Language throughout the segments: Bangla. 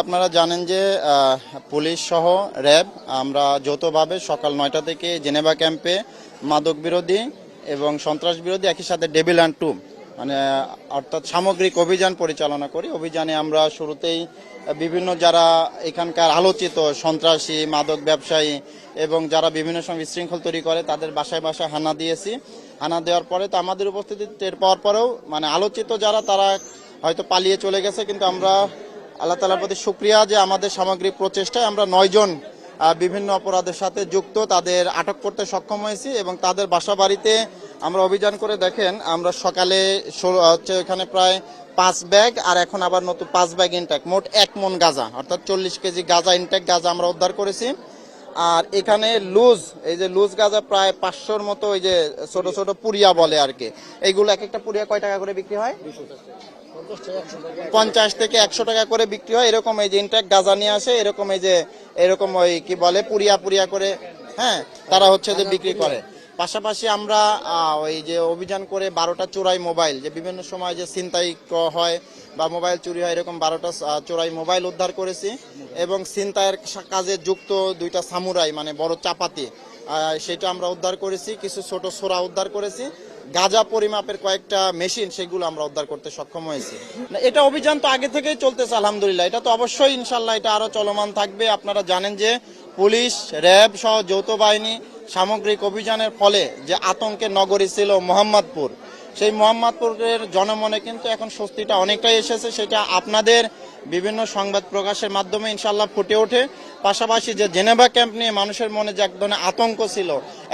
আপনারা জানেন যে পুলিশ সহ র্যাব আমরা যৌথভাবে সকাল ৯টা থেকে জেনেভা ক্যাম্পে মাদক বিরোধী এবং সন্ত্রাস বিরোধী একই সাথে ডেভিল অ্যান্ড টু মানে অর্থাৎ সামগ্রিক অভিযান পরিচালনা করি। অভিযানে আমরা শুরুতেই বিভিন্ন যারা এখানকার আলোচিত সন্ত্রাসী মাদক ব্যবসায়ী এবং যারা বিভিন্ন সময় বিশৃঙ্খল তৈরি করে তাদের বাসায় বাসায় হানা দিয়েছি। হানা দেওয়ার পরে তো আমাদের উপস্থিতি টের পাওয়ার পরেও মানে আলোচিত যারা তারা হয়তো পালিয়ে চলে গেছে, কিন্তু আমরা আল্লাহ তাআলার প্রতি শুকরিয়া যে আমাদের সামগ্রিক প্রচেষ্টায় আমরা ৯ জন বিভিন্ন অপরাধের সাথে যুক্ত তাদের আটক করতে সক্ষম হয়েছি এবং তাদের বাসা বাড়িতে আমরা অভিযান করে দেখেন আমরা সকালে হচ্ছে এখানে প্রায় 5 ব্যাগ আর এখন আবার নতুন 5 ব্যাগ ইনটেক, মোট 1 মন গাঁজা অর্থাৎ 40 কেজি গাঁজা ইনটেক গাঁজা আমরা উদ্ধার করেছি। আর এখানে লুজ এই যে লুজ গাঁজা প্রায় 500-র মতো ওই যে ছোট ছোট পুরিয়া বলে আর কি, এইগুলো এক একটা পুরিয়া কয় টাকা করে বিক্রি হয়? 50 থেকে 100 টাকা করে বিক্রি হয়। এরকম এই যে ইনটেক গাঁজা নিয়ে আসে এরকম এই যে এরকম ওই কি বলে পুরিয়া পুরিয়া করে, হ্যাঁ তারা হচ্ছে যে বিক্রি করে। পাশাপাশি আমরা ওই যে অভিযান করে 12টা চোরাই মোবাইল, যে বিভিন্ন সময় যে ছিনতাই হয় বা মোবাইল চুরি হয় এরকম 12টা চোরাই মোবাইল উদ্ধার করেছি এবং ছিনতাইয়ের কাজে যুক্ত 2টা সামুরাই মানে বড় চাপাতি সেটা আমরা উদ্ধার করেছি। কিছু ছোট সোরা উদ্ধার করেছি। গাঁজা পরিমাপের কয়েকটা মেশিন সেগুলো আমরা উদ্ধার করতে সক্ষম হয়েছি। এটা অভিযান তো আগে থেকেই চলতেছে আলহামদুলিল্লাহ, এটা তো অবশ্যই ইনশাল্লাহ এটা আরো চলমান থাকবে। আপনারা জানেন যে পুলিশ র্যাব সহ যৌথ বাহিনী সামগ্রিক অভিযানের ফলে যে আতঙ্কের নগরী ছিল মোহাম্মদপুর, সেই মোহাম্মদপুরের জনমনে কিন্তু এখন স্বস্তিটা অনেকটাই এসেছে। সেটা আপনাদের বিভিন্ন সংবাদ প্রকাশের মাধ্যমে ইনশাল্লাহ ফুটে ওঠে। পাশাপাশি যে জেনেভা ক্যাম্প নিয়ে মানুষের মনে যে এক ধরনের আতঙ্ক ছিল,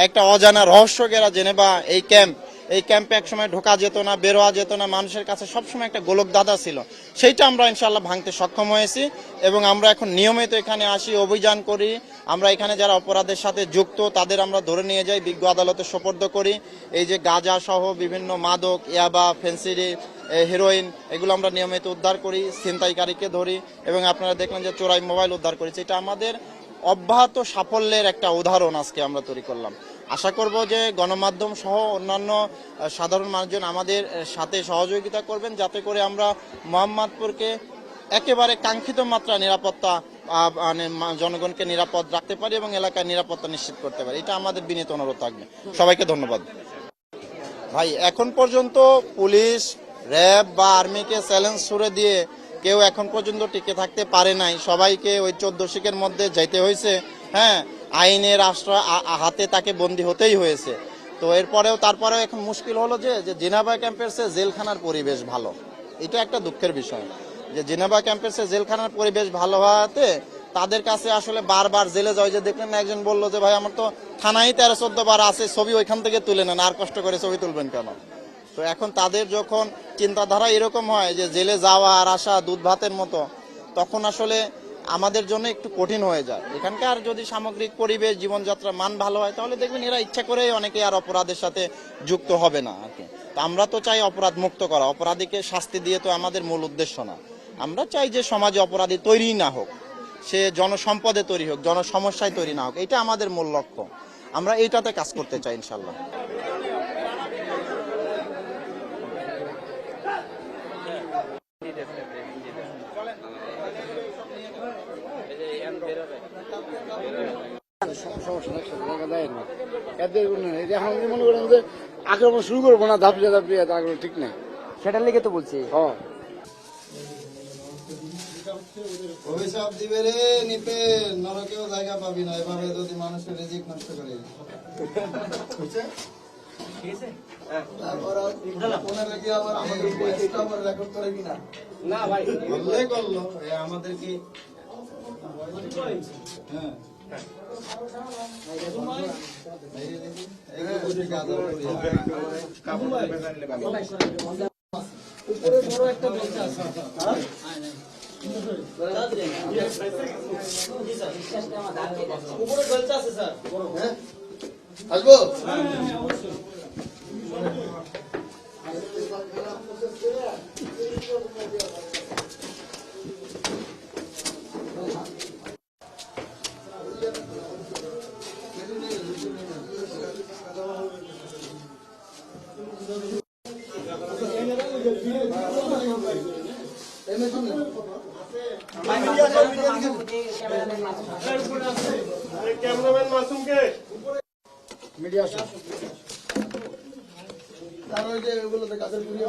একটা অজানা রহস্য ঘেরা জেনেভা এই ক্যাম্পে একসময় ঢোকা যেত না, বেরোয়া যেত না, মানুষের কাছে সবসময় একটা গোলক দাদা ছিল, সেইটা আমরা ইনশাল্লাহ ভাঙতে সক্ষম হয়েছি এবং আমরা এখন নিয়মিত এখানে আসি, অভিযান করি। আমরা এখানে যারা অপরাধের সাথে যুক্ত তাদের আমরা ধরে নিয়ে যাই, বিজ্ঞ আদালতে সোপর্দ করি। এই যে গাঁজা সহ বিভিন্ন মাদক, ইয়াবা, ফেন্সিডি, হেরোইন এগুলো আমরা নিয়মিত উদ্ধার করি, ছিনতাইকারীকে ধরি এবং আপনারা দেখলেন যে চোরাই মোবাইল উদ্ধার করেছি। এটা আমাদের অব্যাহত সাফল্যের একটা উদাহরণ আজকে আমরা তৈরি করলাম। আশা করব যে গণমাধ্যম সহ অন্যান্য সাধারণ মানুষজন আমাদের সাথে সহযোগিতা করবেন, যাতে করে আমরা মোহাম্মদপুরকে একেবারে কাঙ্ক্ষিত মাত্রা নিরাপত্তা মানে জনগণকে নিরাপদ রাখতে পারি এবং এলাকায় নিরাপত্তা নিশ্চিত করতে পারি। এটা আমাদের বিনীত অনুরোধ থাকবে। সবাইকে ধন্যবাদ। ভাই এখন পর্যন্ত পুলিশ র্যাব বা আর্মিকে চ্যালেঞ্জ ছুড়ে দিয়ে কেউ এখন পর্যন্ত টিকে থাকতে পারে নাই। সবাইকে ওই 14 শিখের মধ্যে যাইতে হয়েছে, হ্যাঁ আইনের আশ্রয় হাতে তাকে বন্দী হতেই হয়েছে। তো তারপরেও এখন মুশকিল হলো যে জেনেভা ক্যাম্পের চেয়ে জেলখানার পরিবেশ ভালো। এটা একটা দুঃখের বিষয় যে জেনেভা ক্যাম্পের চেয়ে জেলখানার পরিবেশ ভালো হওয়াতে তাদের কাছে আসলে বারবার জেলে যায়। যে দেখলেন না একজন বললো যে ভাই আমার তো থানায় 13-14 বার আছে, ছবি ওইখান থেকে তুলে নেন, আর কষ্ট করে ছবি তুলবেন কেন? তো এখন তাদের যখন চিন্তাধারা এরকম হয় যে জেলে যাওয়া আর আসা দুধ ভাতের মতো, তখন আসলে আমাদের জন্য একটু কঠিন হয়ে যায়। এখানকার যদি সামগ্রিক পরিবেশ জীবনযাত্রার মান ভালো হয় তাহলে দেখবেন এরা ইচ্ছা করে অনেকে আর অপরাধের সাথে যুক্ত হবে না আর কি। তো আমরা তো চাই অপরাধ মুক্ত করা, অপরাধীকে শাস্তি দিয়ে তো আমাদের মূল উদ্দেশ্য না। আমরা চাই যে সমাজে অপরাধী তৈরি না হোক, সে জনসম্পদে তৈরি হোক, জনসমস্যায় তৈরি না হোক, এটা আমাদের মূল লক্ষ্য। আমরা এইটাতে কাজ করতে চাই ইনশাল্লাহ। মনে করেন যে আক্রমণ শুরু করবো না, ধাপিয়ে ধাপিয়ে আগ্রহ ঠিক নেই, সেটার লেগে তো বলছি। অভিশাপ দিবে রে নিতে, নরকেও জায়গা পাবি না এভাবে যদি মানুষের রিজিক নষ্ট করে। আমাদের কি উপরে বড় একটা বলতে আছে উপরে গলচা আছে স্যার, আসবো এমনি ক্যামেরাম্যান মাসুমকে মিডিয়া আসো তার ওই যে ওগুলো গাছের পুড়িয়ে